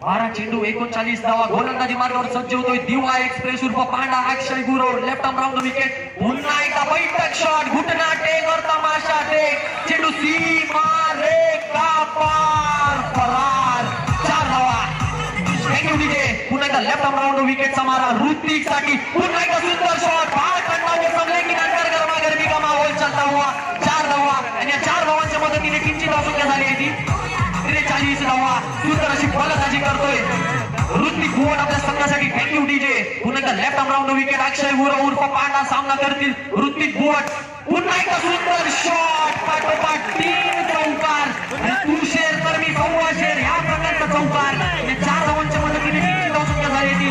12 चेंडू 39 धावा. गोलंदाजी मार्गावर सज्ज होतोय दिवा एक्सप्रेस उर्फ panda Akshay Gurav. Left arm round wicket. पुन्हा एकदा बैठक शॉट. घुटना टेक और तमाशा टेक. चेंडू सीमा रेखा पार. फरार. 4 धावा. Thank you DJ. पुन्हा एकदा लेफ्ट आर्म राऊंड विकेटचा मारा ऋतिक साठी. पुन्हा एकदा सुंदर शॉट. बाळ कंटाळून समजले की नंतर गरमागरमी का माहोल चालता हुआ. 4 धावा आणि या 4 धावांच्या मदतीने किंचित आसुक्या झाली होती. 43 धावा. सुंदर अशी फलंदाजी करतोय ऋतिक भुवन आपल्या संघासाठी. Thank you DJ. पुन्हा एकदा लेफ्ट आर्म राऊंड विकेट. अक्षय गुरव उर्फ पांडा सामना करतील ऋतिक भुवन. पुन्हा एकदा सुंदर शॉट. पाठोपाठ 3 चौकार. तुषेर तर मी सव्वाशेर ह्या प्रकारचा चौकार. या 4 धावांच्या मदतीने किंचित आसुक्या झाली होती.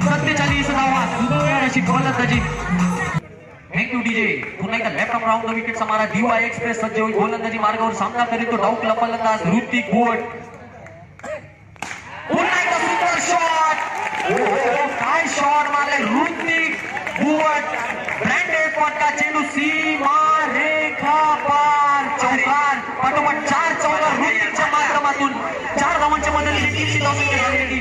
47 धावा. सुंदर अशी फलंदाजी. Thank you DJ. पुन्हा एकदा लेफ्ट आर्म राऊंड विकेटचा मारा दिवा एक्सप्रेस सज्ज होईल. गोलंदाजी मार्गावर सामना करीत तो डाऊटला फलंदाज ऋतिक भुवन. पुन्हा एकदा सुंदर शॉट. काय शॉट मारलाय ऋतिक भुवन. ब्रँडेड पॉटका. चेंडू सीमा रेखा पार. चौकार. पाठोपाठ 4 चौकार ऋतिकच्या माध्यमातून. 4 धावांच्या मदतीने किंचित आसुक्या झाली होती.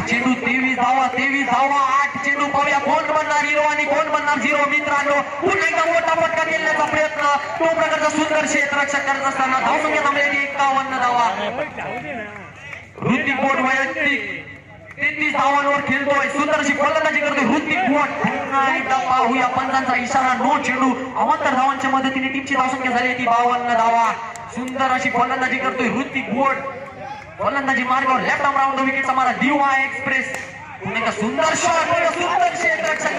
चेंडू 23 धावा. 23 धावा. 8 चेंडू. पाहूया कोण बनणार हिरो आणि कोण बनणार झिरो. मित्रांनो पुन्हा एकदा मोठा फटका खेळण्याचा प्रयत्न. तो प्रकारचा सुंदर क्षेत्ररक्षक करत असताना धावसंख्या थांबलेली 51 धावा. ऋतिक भुवन वैयक्तिक 33 धावांवर खेळतोय. सुंदर अशी फलंदाजी करतोय ऋतिक भुवन. पुन्हा एकदा पाहूया पंचांचा इशारा. नो चेंडू. 72 धावांच्या मदतीने टीमची धावसंख्या झाली होती 52 धावा. सुंदर अशी फलंदाजी करतोय ऋतिक भुवन. फलंदाजी मार्गावर लेफ्ट आर्म राऊंड विकेटचा मारा दिवा एक्सप्रेस. पुन्हा एकदा सुंदर शॉट. सुंदर क्षेत्ररक्षक